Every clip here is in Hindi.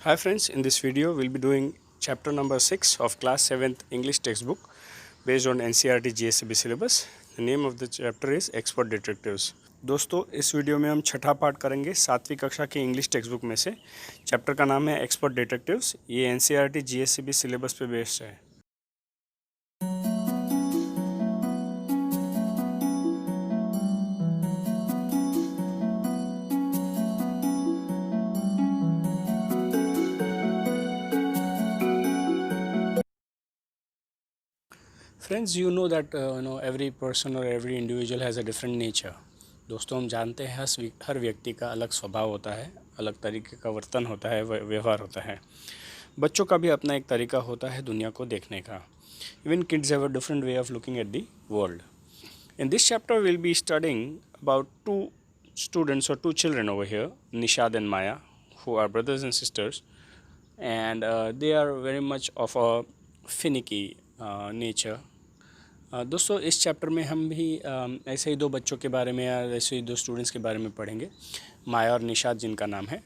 Hi friends, in this video we'll be doing chapter number 6 of class 7th English textbook based on NCERT GSCB syllabus. The name of the chapter is Expert Detectives. दोस्तों इस वीडियो में हम छठा पार्ट करेंगे 7वीं कक्षा की इंग्लिश टेक्स्ट बुक में से। चैप्टर का नाम है एक्सपर्ट डिटेक्टिव्स। ये NCERT GSCB सिलेबस पे बेस्ड है। Friends you know that every person और every individual has a different nature. दोस्तों हम जानते हैं हर व्यक्ति का अलग स्वभाव होता है, अलग तरीके का वर्तन होता है, व्यवहार होता है। बच्चों का भी अपना एक तरीका होता है दुनिया को देखने का। Even kids have a different way of looking at the world. In this chapter we'll be studying about two students or two children over here, Nishad and Maya, who are brothers and sisters, and they are very much of a finicky nature. दोस्तों इस चैप्टर में हम भी ऐसे ही दो बच्चों के बारे में या ऐसे ही दो स्टूडेंट्स के बारे में पढ़ेंगे, माया और निशाद जिनका नाम है।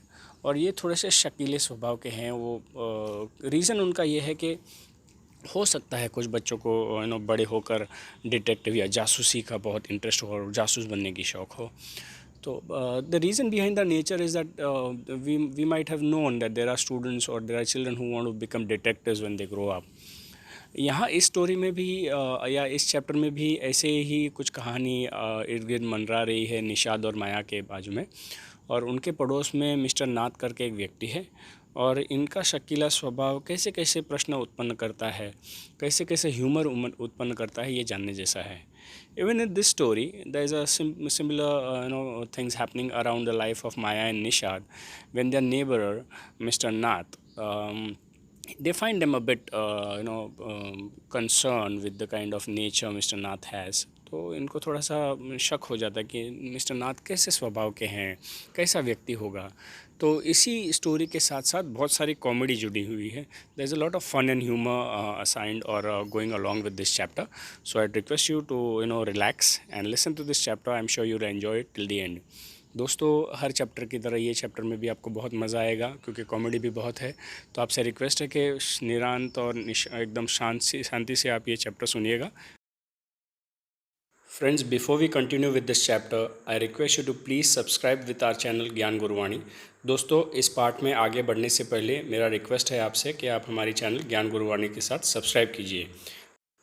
और ये थोड़े से शकीले स्वभाव के हैं। वो रीज़न उनका ये है कि हो सकता है कुछ बच्चों को बड़े होकर डिटेक्टिव या जासूसी का बहुत इंटरेस्ट हो और जासूस बनने की शौक़ हो। तो the reason behind the nature is that we might have known that there are students और there are children who want to become detectives when they grow up. यहाँ इस स्टोरी में भी या इस चैप्टर में भी ऐसे ही कुछ कहानी इर्द गिर्द मंडरा रही है निशाद और माया के बाजू में। और उनके पड़ोस में मिस्टर नाथ करके एक व्यक्ति है और इनका शकीला स्वभाव कैसे कैसे प्रश्न उत्पन्न करता है, कैसे कैसे ह्यूमर उत्पन्न करता है, ये जानने जैसा है। Even in this story there is a similar things happening around the life of Maya and Nishad when their neighbour mister Nath they find them a bit concerned with the kind of nature Mr. Nath has। तो इनको थोड़ा सा शक हो जाता है कि मिस्टर नाथ कैसे स्वभाव के हैं, कैसा व्यक्ति होगा। तो इसी स्टोरी के साथ साथ बहुत सारी कॉमेडी जुड़ी हुई है। There is a lot of fun and humour assigned और going along with this chapter. So I request you to relax and listen to this chapter. I am sure you will enjoy it till the end. दोस्तों हर चैप्टर की तरह ये चैप्टर में भी आपको बहुत मज़ा आएगा क्योंकि कॉमेडी भी बहुत है। तो आपसे रिक्वेस्ट है कि निरांत और एकदम शांति से आप ये चैप्टर सुनिएगा। Friends before we continue with this chapter I request you to please subscribe with our channel Gyan Guruvani. दोस्तों इस पार्ट में आगे बढ़ने से पहले मेरा रिक्वेस्ट है आपसे कि आप हमारी चैनल ज्ञान गुरुवाणी के साथ सब्सक्राइब कीजिए।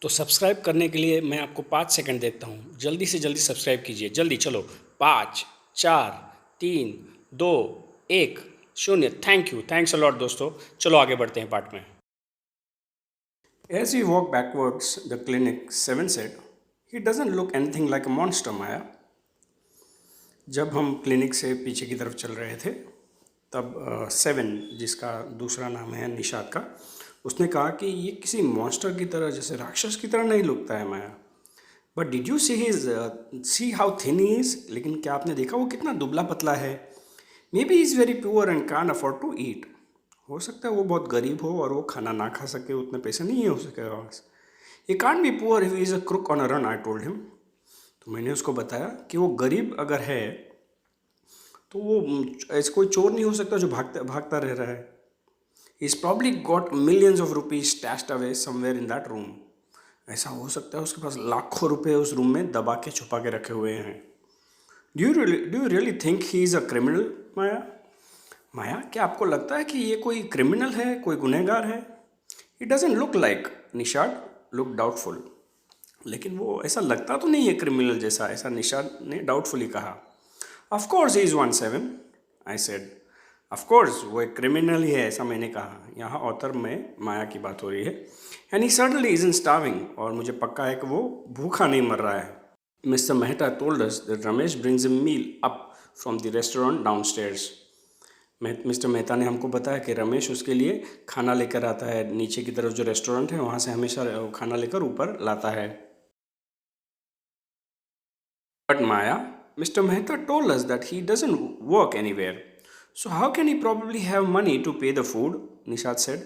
तो सब्सक्राइब करने के लिए मैं आपको 5 सेकंड देता हूँ। जल्दी से जल्दी सब्सक्राइब कीजिए, जल्दी चलो। 5 4 3 2 1 0। Thank you, thanks a lot दोस्तों। चलो आगे बढ़ते हैं पार्ट में। As we walk backwards the clinic, Seven said, "He doesn't look anything like a monster, Maya." जब हम क्लिनिक से पीछे की तरफ चल रहे थे तब सेवन, जिसका दूसरा नाम है निशाद का, उसने कहा कि ये किसी मॉन्स्टर की तरह, जैसे राक्षस की तरह नहीं लगता है Maya. But did you see how thin he is? लेकिन क्या आपने देखा वो कितना दुबला पतला है? Maybe is very poor and can't afford to eat. हो सकता है वो बहुत गरीब हो और वो खाना ना खा सके, उतने पैसे नहीं हो सके पास। ये can't be poor if is a crook on a run, I told him. तो मैंने उसको बताया कि वो गरीब अगर है तो वो ऐसे कोई चोर नहीं हो सकता जो भागता भागता रह रहा है। He's probably got millions of rupees stashed away somewhere in that room. ऐसा हो सकता है उसके पास लाखों रुपए उस रूम में दबा के छुपा के रखे हुए हैं। Do you really think he is a criminal, माया? माया, क्या आपको लगता है कि ये कोई क्रिमिनल है, कोई गुनहगार है? It doesn't look like, Nishad look doubtful. लेकिन वो ऐसा लगता तो नहीं है क्रिमिनल जैसा, ऐसा निशाद ने डाउटफुली कहा। Of course he is 1-7, I said. Of course वो एक क्रिमिनल ही है, ऐसा मैंने कहा। यहाँ ऑथर में माया की बात हो रही है। And he certainly isn't starving, और मुझे पक्का है कि वो भूखा नहीं मर रहा है। Mr. Mehta told us that Ramesh brings a meal up from the restaurant downstairs. Mister Mehta ने हमको बताया कि रमेश उसके लिए खाना लेकर आता है। नीचे की तरफ जो रेस्टोरेंट है वहाँ से हमेशा खाना लेकर ऊपर लाता है। But Maya, Mr. Mehta told us that he doesn't work anywhere. So how can he probably have money to pay the food? Nishad said.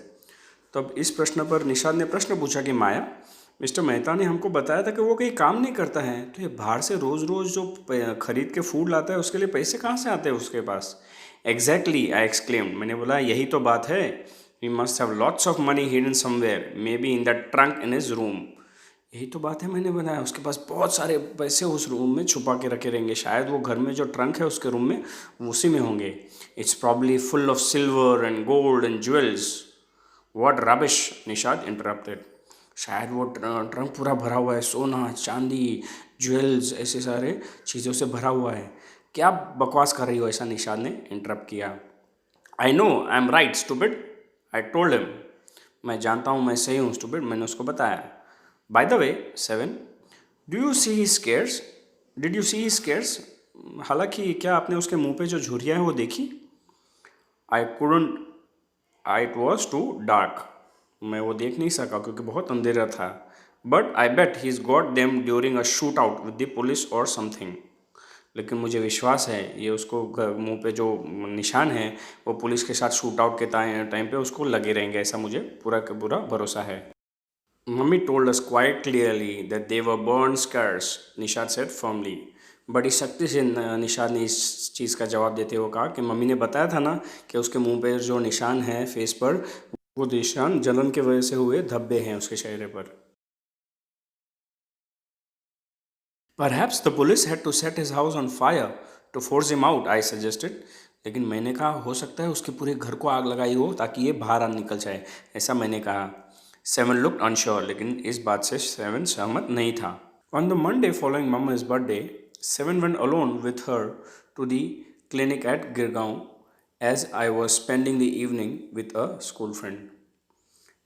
तब इस प्रश्न पर निशाद ने प्रश्न पूछा कि माया, मिस्टर मेहता ने हमको बताया था कि वो कहीं काम नहीं करता है, तो ये बाहर से रोज़ रोज़ जो खरीद के फूड लाता है उसके लिए पैसे कहाँ से आते हैं उसके पास? एग्जैक्टली आई एक्सक्लेम्ड, मैंने बोला यही तो बात है. He must have lots of money hidden somewhere, may be in the trunk in his room. यही तो बात है, मैंने बनाया उसके पास बहुत सारे पैसे उस रूम में छुपा के रखे रहेंगे, शायद वो घर में जो ट्रंक है उसके रूम में उसी में होंगे. It's probably full of silver and gold and jewels. What rubbish, Nishad interrupted. शायद वो ट्रंक पूरा भरा हुआ है, सोना चांदी ज्वेल्स ऐसे सारे चीज़ों से भरा हुआ है. क्या बकवास कर रही हो, ऐसा निशाद ने इंटरप्ट किया. I know I am right stupid, I told him. मैं जानता हूँ मैं सही हूँ स्टूपिड, मैंने उसको बताया. By the way 7, do you see he scares, did you see he scares. हालांकि क्या आपने उसके मुंह पे जो झुर्रियाँ हैं वो देखी. I couldn't, I it was too dark. मैं वो देख नहीं सका क्योंकि बहुत अंधेरा था. But I bet he is got them during a shoot out with the police और समथिंग. लेकिन मुझे विश्वास है ये उसको मुंह पे जो निशान है वो पुलिस के साथ शूट आउट के टाइम पे उसको लगे रहेंगे, ऐसा मुझे पूरा का पूरा भरोसा है. Mummy told us quite clearly that they were burn स्कर्स, Nishad said firmly. बड़ी सख्ती से निशाद ने इस चीज़ का जवाब देते हुए कहा कि मम्मी ने बताया था ना कि उसके मुंह पे जो निशान है फेस पर, वो निशान जलन की वजह से हुए धब्बे हैं उसके चेहरे पर. Perhaps the police had to set his house on fire to force him out, I suggested. लेकिन मैंने कहा हो सकता है उसके पूरे घर को आग लगाई हो ताकि ये बाहर निकल जाए, ऐसा मैंने कहा. 7 looked unsure, लेकिन इस बात से 7 सहमत नहीं था. On the Monday following Mama's birthday, 7 went alone with her to the clinic at Girgaon as I was spending the evening with a school friend.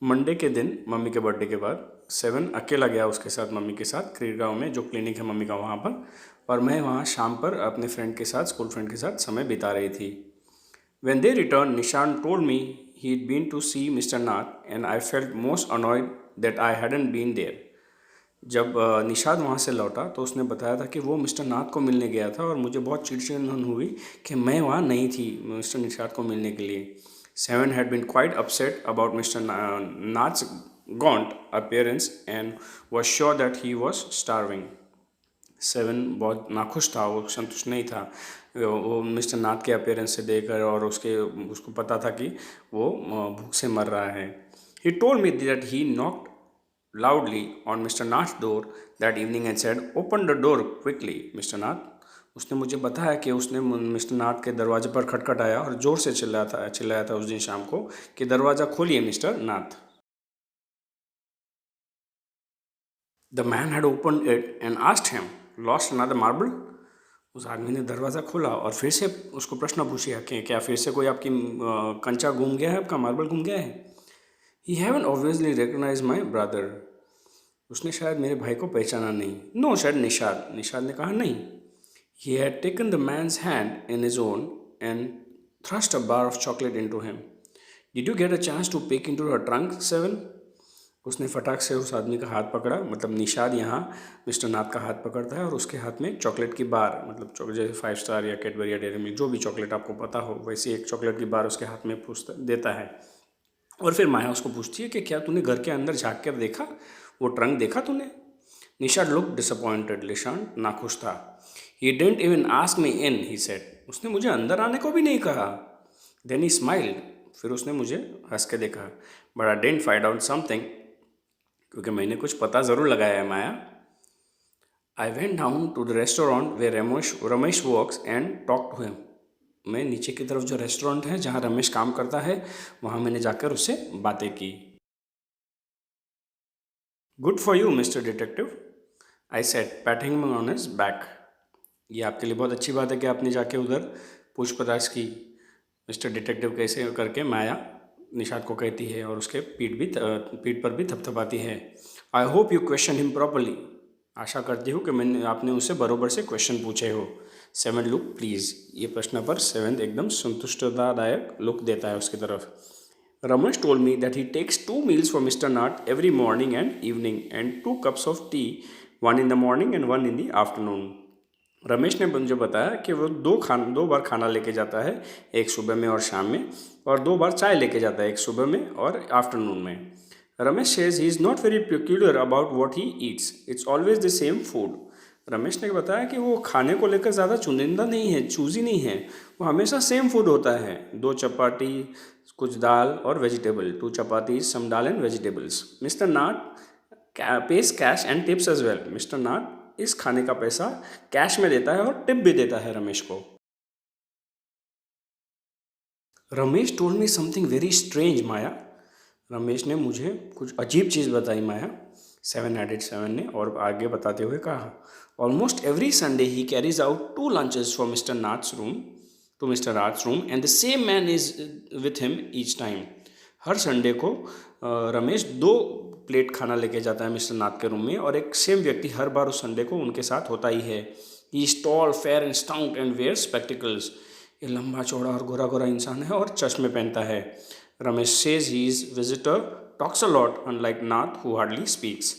Monday के दिन मम्मी के बर्थडे के बाद 7 अकेला गया उसके साथ मम्मी के साथ क्रीरगांव में जो क्लिनिक है मम्मी का वहाँ पर, और मैं वहाँ शाम पर अपने फ्रेंड के साथ स्कूल फ्रेंड के साथ समय बिता रही थी. When they returned, Nishan told me he'd been to see Mr. Nath and I felt most annoyed that I hadn't been there. जब निशाद वहाँ से लौटा तो उसने बताया था कि वो मिस्टर नाथ को मिलने गया था और मुझे बहुत चिड़चिड़न हुई कि मैं वहाँ नहीं थी मिस्टर निशाद को मिलने के लिए. 7 had been quite upset about Mr. Nath's gaunt appearance and was sure that he was starving. 7 बहुत नाखुश था, वो संतुष्ट नहीं था वो मिस्टर नाथ के अपीयरेंस से देखकर, और उसको पता था कि वो भूख से मर रहा है. He told me that he knocked loudly on Mr. Nath's door that evening and said, "Open the door quickly, Mr. Nath." उसने मुझे बताया कि उसने मिस्टर नाथ के दरवाजे पर खटखटाया और ज़ोर से चिल्लाया था उस दिन शाम को कि दरवाज़ा खोलिए mister Nath. The man had open it and asked him, "lost another marble?" उस आदमी ने दरवाज़ा खोला और फिर से उसको प्रश्न पूछा कि क्या फिर से कोई आपकी कंचा घूम गया है, आपका मार्बल घूम गया है. He haven't obviously recognise my brother. उसने शायद मेरे भाई को पहचाना नहीं. नो शायद निशाद ने कहा नहीं. He had taken the man's hand in his own and thrust a bar of chocolate into him. Did you get a chance to peek into her trunk, 7? उसने फटाक से उस आदमी का हाथ पकड़ा, मतलब निशाद यहाँ मिस्टर नाथ का हाथ पकड़ता है और उसके हाथ में चॉकलेट की बार, मतलब जैसे 5 स्टार या कैडबरी या डेयरी मिल्क जो भी चॉकलेट आपको पता हो वैसी एक चॉकलेट की बार उसके हाथ में देता है. और फिर माया उसको पूछती है कि क्या तूने घर के अंदर झाँक कर देखा, वो ट्रंक देखा तूने. निशाद लुक डिसअपॉइंटेड, निशान नाखुश था. He didn't even ask me in, he said. उसने मुझे अंदर आने को भी नहीं कहा. Then he smiled. फिर उसने मुझे हंस के देखा. But I didn't find out something. क्योंकि मैंने कुछ पता ज़रूर लगाया है माया. I went down to the restaurant where Ramesh works and talked to him. मैं नीचे की तरफ जो रेस्टोरेंट है जहाँ रमेश काम करता है वहाँ मैंने जाकर उससे बातें की. Good for you, Mr. Detective, I said, patting him on his back. ये आपके लिए बहुत अच्छी बात है कि आपने जाके उधर पूछताछ की. मिस्टर डिटेक्टिव कैसे करके माया निशाद को कहती है और उसके पीठ पर भी थपथपाती है. I hope you question him properly. आशा करती हूँ कि आपने उसे बरोबर से क्वेश्चन पूछे हो. 7 लुक प्लीज़. ये प्रश्न पर 7 एकदम संतुष्टतादायक लुक देता है उसकी तरफ. Ramesh told me that he takes 2 meals for Mr. Nath every morning and evening and 2 cups of tea, one in the morning and one in the afternoon. Ramesh ने मुझे बताया कि वो 2 बार खाना लेके जाता है, एक सुबह में और शाम में, और 2 बार चाय लेके जाता है, एक सुबह में और आफ्टरनून में. Ramesh says he is not very peculiar about what he eats. It's always the same food. Ramesh ने बताया कि वो खाने को लेकर ज़्यादा चुनिंदा नहीं है, चूजी नहीं है, वो हमेशा सेम फूड होता है, 2 चपाती, कुछ दाल और vegetable, 2 chapati, some dal and vegetables. Mister Nath pays cash and tips as well. Mister Nath इस खाने का पैसा कैश में देता है और टिप भी देता है रमेश को। Ramesh told me something very strange Maya. Ramesh ने मुझे कुछ अजीब चीज़ बताई माया, 7 ने, और आगे बताते हुए कहा, almost every Sunday he carries out 2 lunches for mister Nath's room to mister Nath's room and the same man is with him each time. हर संडे को रमेश 2 प्लेट खाना लेके जाता है मिस्टर नाथ के रूम में, और एक सेम व्यक्ति हर बार उस संडे को उनके साथ होता ही है। He is tall, fair and stout and wear spectacles. ये लंबा चौड़ा और गोरा गोरा इंसान है और चश्मे पहनता है। Ramesh says he is visitor talks a lot unlike Nath who hardly speaks.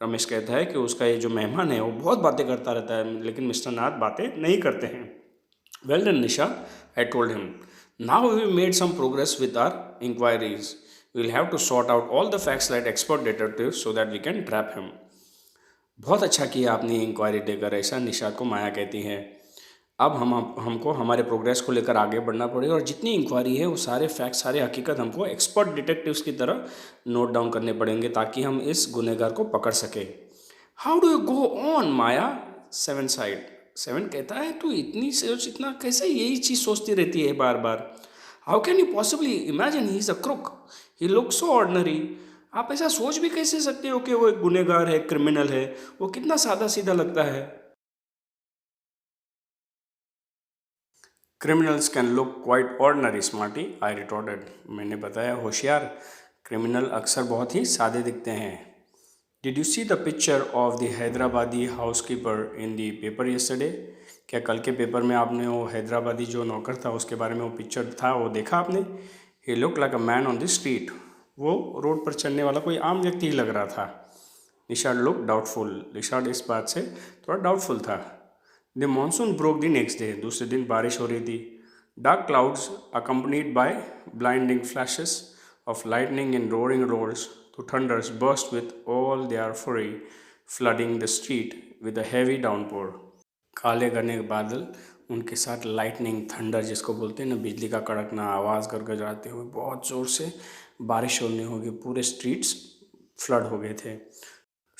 Ramesh कहता है कि उसका ये जो मेहमान है वो बहुत बातें करता रहता है, लेकिन मिस्टर नाथ बातें नहीं करते हैं। Well done Nisha, I told him, now we made some progress with our enquiries, we will have to sort out all the facts like expert detective so that we can trap him. बहुत अच्छा किया आपने इंक्वायरी देकर, ऐसा निशा को माया कहती है। अब हमको हमारे प्रोग्रेस को लेकर आगे बढ़ना पड़ेगा, और जितनी इंक्वायरी है वो सारे फैक्ट, सारे हकीकत हमको एक्सपर्ट डिटेक्टिव्स की तरह नोट डाउन करने पड़ेंगे ताकि हम इस गुनहगार को पकड़ सके। How do you go on Maya, 7 side. 7 कहता है, तू इतनी सोच, इतना कैसे यही चीज़ सोचती रहती है बार बार। How can you possibly imagine he is a crook, he look so ordinary. आप ऐसा सोच भी कैसे सकते हो कि वो एक गुनहगार है, क्रिमिनल है, वो कितना सादा सीधा लगता है। Criminals can look quite ordinary smarty, I retorted. मैंने बताया, होशियार क्रिमिनल अक्सर बहुत ही सादे दिखते हैं। Did you see the picture of the Hyderabadi housekeeper in the paper yesterday? क्या कल के पेपर में आपने वो हैदराबादी जो नौकर था उसके बारे में वो पिक्चर था, वो देखा आपने? He look like a man on the street. वो रोड पर चलने वाला कोई आम व्यक्ति ही लग रहा था। Nishad look doubtful. निशाद इस बात से थोड़ा डाउटफुल था। The monsoon broke the next day. दूसरे दिन बारिश हो रही थी। Dark clouds accompanied by blinding flashes of lightning and roaring rolls to thunders burst with all their fury, flooding the street with a heavy downpour. काले घने बादल, उनके साथ लाइटनिंग, थंडर जिसको बोलते हैं ना, बिजली का कड़कना, आवाज़ गड़गड़ाते हुए बहुत ज़ोर से बारिश होने होगी, पूरे स्ट्रीट्स फ्लड हो गए थे।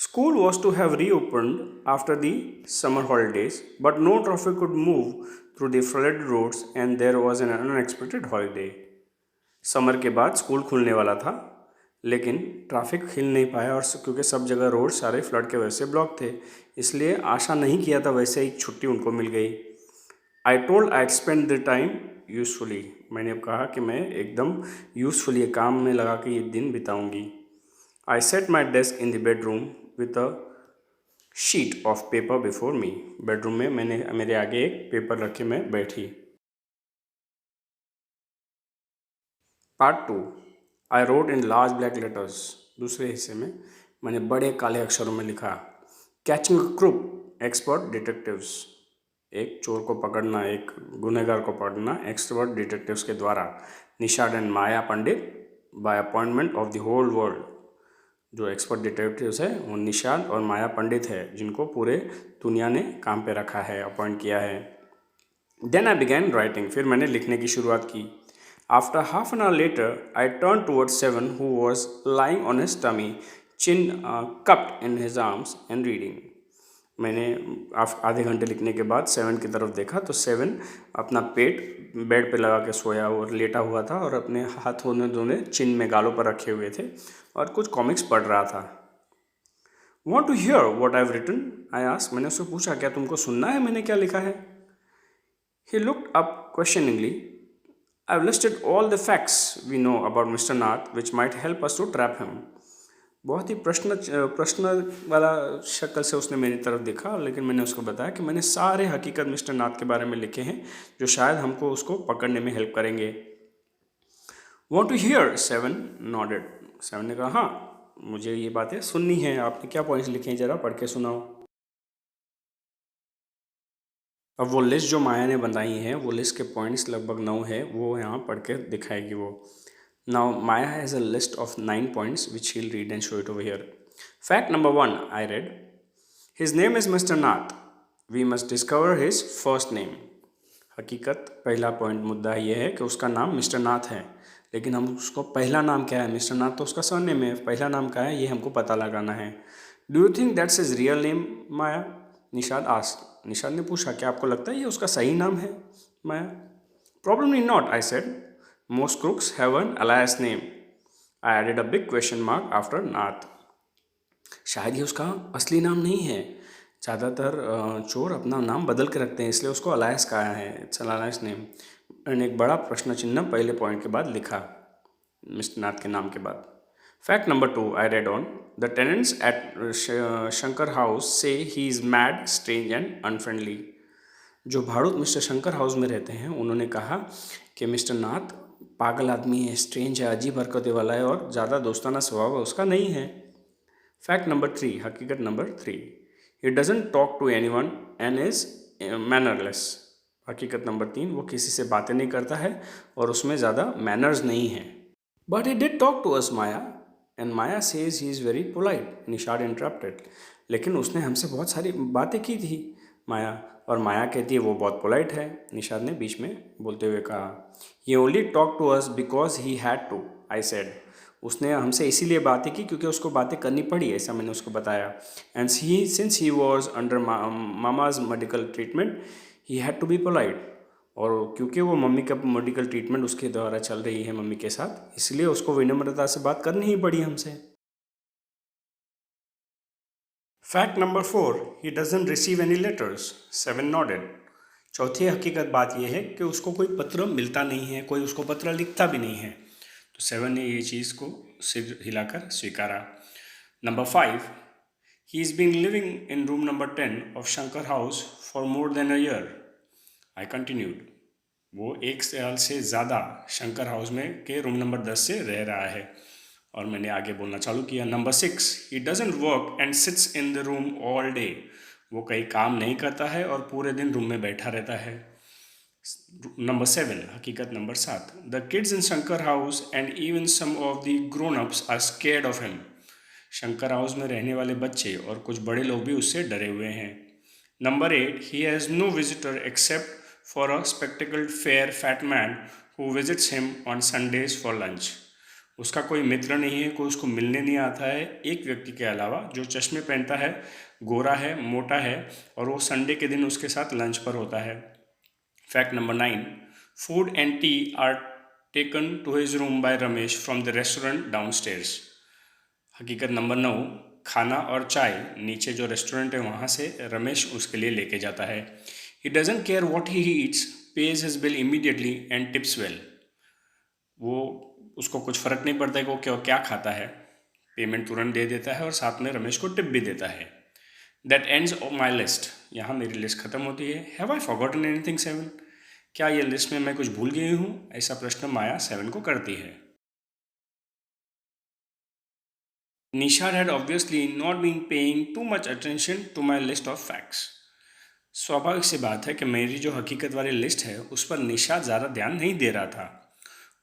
School was to have reopened after the summer holidays, but no traffic could move through the flooded roads and there was an unexpected holiday. Summer के बाद स्कूल खुलने वाला था, लेकिन ट्रैफिक हिल नहीं पाया, और क्योंकि सब जगह रोड सारे फ्लड के वजह से ब्लॉक थे, इसलिए आशा नहीं किया था वैसे ही छुट्टी उनको मिल गई। I told I spend the time usefully. मैंने अब कहा कि मैं एकदम यूजफुली ये काम में लगा के ये दिन बिताऊंगी। I set my desk in the bedroom with a sheet of paper before me. Bedroom में मैंने मेरे आगे एक पेपर रखे मैं बैठी। Part 2, I wrote in large black letters. दूसरे हिस्से में मैंने बड़े काले अक्षरों में लिखा, catching a crook expert detectives. एक चोर को पकड़ना, एक गुनहगार को पकड़ना एक्सपर्ट डिटेक्टिव्स के द्वारा। Nishad and Maya Pandit by appointment of the whole world. जो एक्सपर्ट डिटेक्टिव्स है वो निशाद और माया पंडित है, जिनको पूरे दुनिया ने काम पे रखा है, अपॉइंट किया है। Then I began writing. फिर मैंने लिखने की शुरुआत की। After half an hour later, I turned towards Seven, who was lying on his tummy, chin cupped in his arms and reading. मैंने आधे घंटे लिखने के बाद 7 की तरफ देखा तो 7 अपना पेट बेड पे लगा के सोया और लेटा हुआ था, और अपने हाथों ने दोनों चिन में गालों पर रखे हुए थे और कुछ कॉमिक्स पढ़ रहा था। Want to hear what I've written? I asked. मैंने उससे पूछा, क्या तुमको सुनना है मैंने क्या लिखा है? He looked up questioningly. I've listed all the facts we know about Mr. Nath which might help us to trap him. बहुत ही प्रश्न वाला शक्ल से उसने मेरी तरफ देखा, लेकिन मैंने उसको बताया कि मैंने सारे हकीकत मिस्टर नाथ के बारे में लिखे हैं जो शायद हमको उसको पकड़ने में हेल्प करेंगे। Want to hear? 7 nodded. 7 ने कहा, हाँ मुझे ये बातें सुननी है। आपने क्या पॉइंट्स लिखे हैं, ज़रा पढ़ के सुनाओ। अब वो लिस्ट जो माया ने बनाई है, वो लिस्ट के पॉइंट्स लगभग 9 है, वो यहाँ पढ़ के दिखाएगी वो। Now Maya has a list of 9 points which he'll read and show it over here. Fact number 1, I read, his name is mister Nath. We must discover his first name. हकीकत पहला पॉइंट मुद्दा ये है कि उसका नाम मिस्टर नाथ है, लेकिन हम उसको पहला नाम क्या है, मिस्टर नाथ तो उसका सरनेम है, पहला नाम क्या है ये हमको पता लगाना है। Do you think that's his real name Maya? Nishad ने पूछा, क्या आपको लगता है ये उसका सही नाम है Maya? Probably not, I said. Most crooks have an alias name. I added a big question mark after Nath. शायद ये उसका असली नाम नहीं है। ज़्यादातर चोर अपना नाम बदल के रखते हैं, इसलिए उसको अलायस कहा है। It's अलायस name. मैंने एक बड़ा प्रश्न चिन्ह पहले पॉइंट के बाद लिखा, मिस्टर नाथ के नाम के बाद। Fact number 2 I read on. The tenants at Shankar house से he is mad, strange and unfriendly. जो भाड़ुत मिस्टर शंकर हाउस में रहते हैं उन्होंने कहा कि मिस्टर नाथ पागल आदमी है, स्ट्रेंज है, अजीब हरकतें वाला है और ज़्यादा दोस्ताना स्वभाव उसका नहीं है। फैक्ट नंबर 3, हकीकत number 3, he doesn't talk to anyone and is mannerless. हकीकत नंबर 3, वो किसी से बातें नहीं करता है और उसमें ज़्यादा मैनर्स नहीं है। But he did talk to us Maya and Maya says he is very polite, Nishad interrupted. लेकिन उसने हमसे बहुत सारी बातें की थी माया, और माया कहती है वो बहुत पोलाइट है। निषाद ने बीच में बोलते हुए कहा, he only talk to us because he had to, I said. उसने हमसे इसीलिए बातें की क्योंकि उसको बातें करनी पड़ी, ऐसा मैंने उसको बताया। And since he was under mama's medical treatment he had to be polite. और क्योंकि वो मम्मी का मेडिकल ट्रीटमेंट उसके द्वारा चल रही है मम्मी के साथ, इसलिए उसको विनम्रता से बात करनी ही पड़ी हमसे। Fact number 4, he doesn't receive any letters, 7 nodded. चौथी हकीकत बात यह है कि उसको कोई पत्र मिलता नहीं है, कोई उसको पत्र लिखता भी नहीं है। तो 7 ने ये चीज़ को सिर हिलाकर स्वीकारा। Number 5, he is been living in room number 10 of Shankar house for more than a year. I continued. वो 1 साल से ज़्यादा शंकर हाउस में के रूम नंबर 10 से रह रहा है। और मैंने आगे बोलना चालू किया। Number 6, he doesn't work and sits in the room all day. वो कहीं काम नहीं करता है और पूरे दिन रूम में बैठा रहता है। नंबर 7, हकीकत number 7, the kids in Shankar house and even some of the grown ups are scared of him. Shankar house में रहने वाले बच्चे और कुछ बड़े लोग भी उससे डरे हुए हैं। Number 8, he has no visitor except for a spectacled fair fat man who visits him on Sundays for lunch. उसका कोई मित्र नहीं है, कोई उसको मिलने नहीं आता है, एक व्यक्ति के अलावा जो चश्मे पहनता है, गोरा है, मोटा है, और वो संडे के दिन उसके साथ लंच पर होता है। Fact number 9, food and tea are taken to his room by Ramesh from the restaurant downstairs. हकीकत नंबर 9, खाना और चाय नीचे जो रेस्टोरेंट है वहाँ से रमेश उसके लिए लेके जाता है। He doesn't care what he eats, page his bill immediately and tips well. वो उसको कुछ फ़र्क नहीं पड़ता है कि वो क्या खाता है, पेमेंट तुरंत दे देता है और साथ में रमेश को टिप भी देता है। That ends of my list. यहाँ मेरी लिस्ट ख़त्म होती है। Have I forgotten anything 7? क्या ये लिस्ट में मैं कुछ भूल गई हूँ? ऐसा प्रश्न माया 7 को करती है। निशा had obviously not been paying too much attention to my list of facts. स्वाभाविक सी बात है कि मेरी जो हकीकत वाली लिस्ट है उस पर निशा ज़्यादा ध्यान नहीं दे रहा था।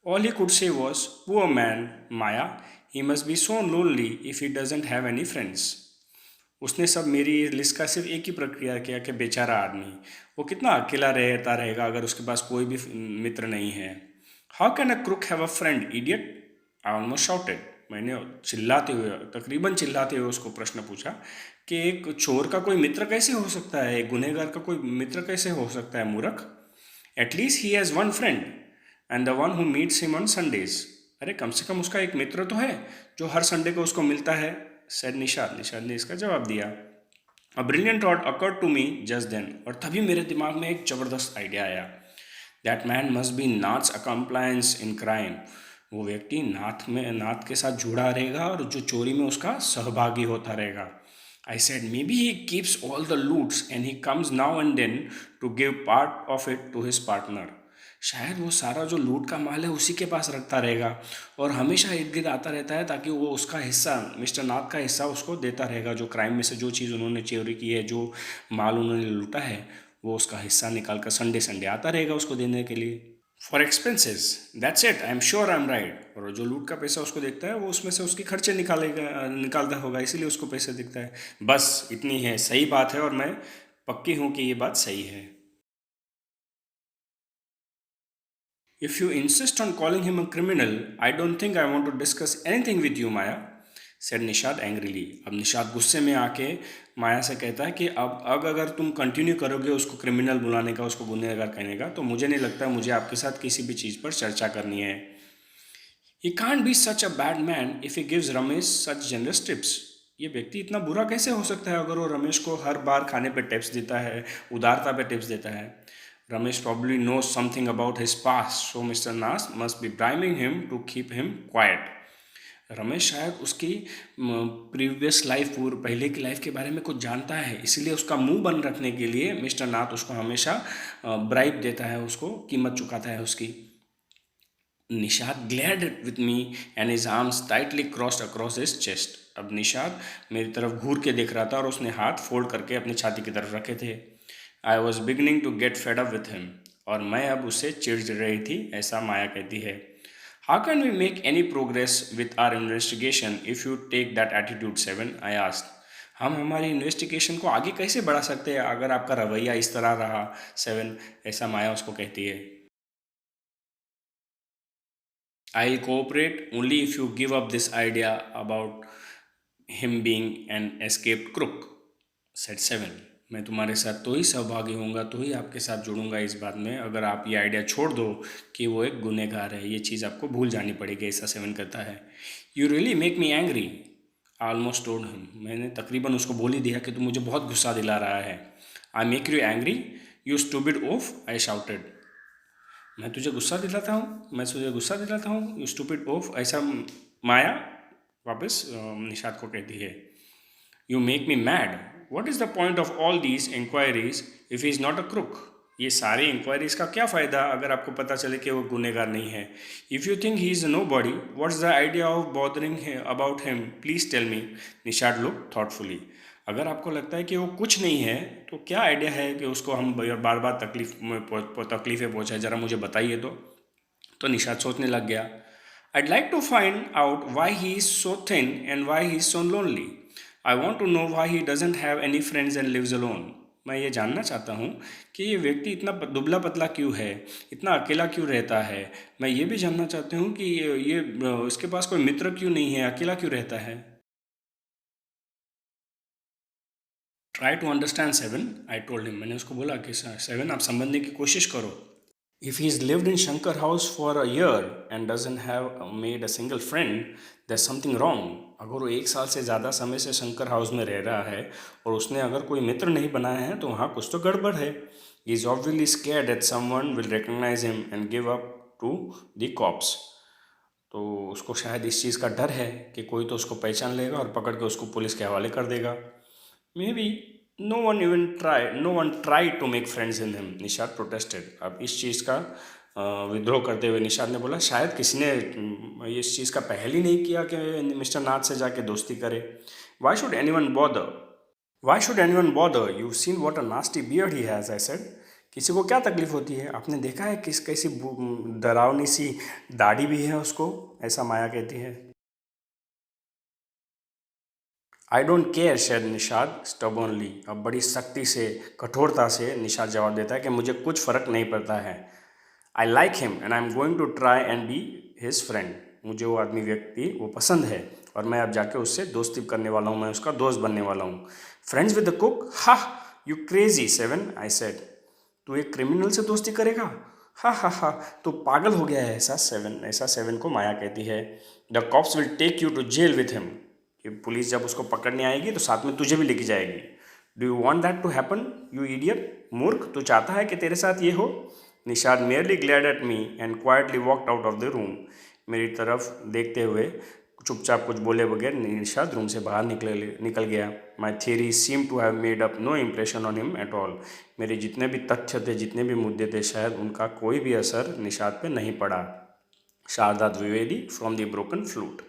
All he could say was, poor man, Maya, he must be so lonely if he doesn't have any friends. उसने सब मेरी लिस्ट का सिर्फ एक ही प्रक्रिया किया कि बेचारा आदमी, वो कितना अकेला रहता रहेगा अगर उसके पास कोई भी मित्र नहीं है। How can a crook have a friend, idiot? I almost shouted. मैंने चिल्लाते हुए, तकरीबन चिल्लाते हुए उसको प्रश्न पूछा कि एक चोर का कोई मित्र कैसे हो सकता है, एक गुनहगार का कोई मित्र कैसे हो सकता है, मूर्ख? At least he has one friend and the one who meets him on Sundays. अरे कम से कम उसका एक मित्र तो है जो हर संडे को उसको मिलता है, सैड निषाद। निषाद ने इसका जवाब दिया। A brilliant thought occurred to me just then. और तभी मेरे दिमाग में एक ज़बरदस्त आइडिया आया। That man must be Nath's accomplice in crime. वो व्यक्ति नाथ के साथ जुड़ा रहेगा और जो चोरी में उसका सहभागी होता रहेगा। I said, maybe he keeps all the loots and he comes now and then to give part of it to his partner. शायद वो सारा जो लूट का माल है उसी के पास रखता रहेगा और हमेशा इर्द गिर्द आता रहता है ताकि वो उसका हिस्सा, मिस्टर नाथ का हिस्सा उसको देता रहेगा। जो क्राइम में से जो चीज़ उन्होंने चोरी की है, जो माल उन्होंने लूटा है, वो उसका हिस्सा निकाल कर संडे संडे आता रहेगा उसको देने के लिए। For expenses, that's it, I am sure I am right. और जो लूट का पैसा उसको देखता है वो उसमें से उसके खर्चे निकालता होगा, इसीलिए उसको पैसे दिखता है। बस इतनी है, सही बात है और मैं पक्की हूँ कि ये बात सही है। If you insist on calling him a criminal, I don't think I want to discuss anything with you, Maya, said Nishad angrily. अब निषाद गुस्से में आके माया से कहता है कि अब अगर तुम कंटिन्यू करोगे उसको क्रिमिनल बुलाने का, उसको गुनहगार कहने का, तो मुझे नहीं लगता मुझे आपके साथ किसी भी चीज़ पर चर्चा करनी है। He can't be such a bad man if he gives Ramesh such generous tips. ये व्यक्ति इतना बुरा कैसे हो सकता है अगर वो रमेश को हर बार खाने पे टिप्स देता है, उदारता पे टिप्स देता है। Ramesh probably knows something about his past, so Mr. Nas must be bribing him to keep him quiet. Ramesh शायद उसकी प्रीवियस लाइफ, पहले की लाइफ के बारे में कुछ जानता है, इसलिए उसका मुंह बंद रखने के लिए मिस्टर नाथ उसको हमेशा ब्राइब देता है, उसको कीमत चुकाता है उसकी। Nishad glared with me and his arms tightly crossed across his chest. अब निषाद मेरी तरफ घूर के देख रहा था और उसने हाथ फोल्ड करके अपनी छाती की तरफ रखे थे। I was beginning to get fed up with him. और मैं अब उससे चिढ़ रही थी, ऐसा माया कहती है। How can we make any progress with our investigation if you take that attitude, Seven? I asked. हम हमारी इन्वेस्टिगेशन को आगे कैसे बढ़ा सकते हैं अगर आपका रवैया इस तरह रहा, सेवन, ऐसा माया उसको कहती है। I'll cooperate only if you give up this idea about him being an escaped crook, said Seven. मैं तुम्हारे साथ तो ही सहभागी होऊंगा, तो ही आपके साथ जुड़ूंगा इस बात में, अगर आप ये आइडिया छोड़ दो कि वो एक गुनहगार है। ये चीज़ आपको भूल जानी पड़ेगी, ऐसा सेवन कहता है। You really make me angry, I almost told him. मैंने तकरीबन उसको बोल ही दिया कि तू मुझे बहुत गुस्सा दिला रहा है। I make you angry, you stupid of, I shouted. मैं तुझे गुस्सा दिलाता हूँ, यू स्टूपिड ओफ, ऐसा माया वापस निषाद को कहती है। You make me mad, what is the point of all these enquiries if he is not a crook. ये सारी इंक्वायरीज का क्या फ़ायदा अगर आपको पता चले कि वो गुनहगार नहीं है। If you think he is nobody, what's the idea of bothering about him, please tell me. Nishad look thoughtfully. अगर आपको लगता है कि वो कुछ नहीं है तो क्या आइडिया है कि उसको हम बार बार तकलीफ़ें पहुँचाए, ज़रा मुझे बताइए। तो निषाद सोचने लग गया। I'd like to find out why he is so thin and why he is so lonely. I want to know why he doesn't have any friends and lives alone. मैं ये जानना चाहता हूँ कि ये व्यक्ति इतना दुबला पतला क्यों है, इतना अकेला क्यों रहता है। मैं ये भी जानना चाहती हूँ कि ये इसके पास कोई मित्र क्यों नहीं है, अकेला क्यों रहता है। Try to understand seven, I told him. मैंने उसको बोला कि सेवन, आप समझने की कोशिश करो। If he's lived in Shankar house for a year and doesn't have made a single friend, there's something wrong. अगर वो 1 साल से ज़्यादा समय से शंकर हाउस में रह रहा है और उसने अगर कोई मित्र नहीं बनाया है तो वहाँ कुछ तो गड़बड़ है। He is obviously scared that someone will recognize him and give up to the cops. तो उसको शायद इस चीज़ का डर है कि कोई तो उसको पहचान लेगा और पकड़ के उसको पुलिस के हवाले कर देगा। Maybe no one tried to make friends in him, Nishad protested. अब इस चीज़ का विद्रोह करते हुए निषाद ने बोला, शायद किसी ने इस चीज़ का पहल ही नहीं किया कि मिस्टर नाथ से जाके दोस्ती करे। Why should anyone bother? Why should anyone bother? You've seen what a nasty beard he has, I said. किसी को क्या तकलीफ होती है, आपने देखा है कैसी डरावनी सी दाढ़ी भी है उसको, ऐसा माया कहती है। I don't care, said Nishad stubbornly. अब बड़ी सख्ती से, कठोरता से निषाद जवाब देता है कि मुझे कुछ फ़र्क नहीं पड़ता है। I like him and I am going to try and be his friend. मुझे वो आदमी, व्यक्ति वो पसंद है और मैं अब जाके उससे दोस्ती करने वाला हूँ, मैं उसका दोस्त बनने वाला हूँ। फ्रेंड्स विद द कुक, हा you crazy seven, I said. तू एक क्रिमिनल से दोस्ती करेगा, हा हा हा, तो पागल हो गया है, ऐसा सेवन को माया कहती है। The cops will take you to jail with him, कि पुलिस जब उसको पकड़ने आएगी तो साथ में तुझे भी लेके जाएगी। Do you want that to happen, you idiot, मूर्ख, तू चाहता है कि तेरे साथ ये हो। Nishad merely glared at me and quietly walked out of the room. मेरी तरफ देखते हुए चुपचाप कुछ बोले बगैर निषाद रूम से बाहर निकल गया। My theory seem to have made up no impression on him at all. मेरे जितने भी तथ्य थे, जितने भी मुद्दे थे, शायद उनका कोई भी असर निषाद पे नहीं पड़ा। Sharda Dwivedi from the broken flute.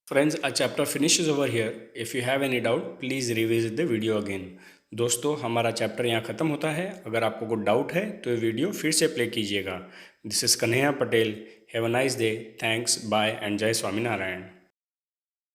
Friends, a chapter finishes over here. If you have any doubt, please revisit the video again. दोस्तों, हमारा चैप्टर यहाँ ख़त्म होता है। अगर आपको कोई डाउट है तो ये वीडियो फिर से प्ले कीजिएगा। This is Kanhaiya Patel. Have a nice day. Thanks, bye and Jai Swaminarayan.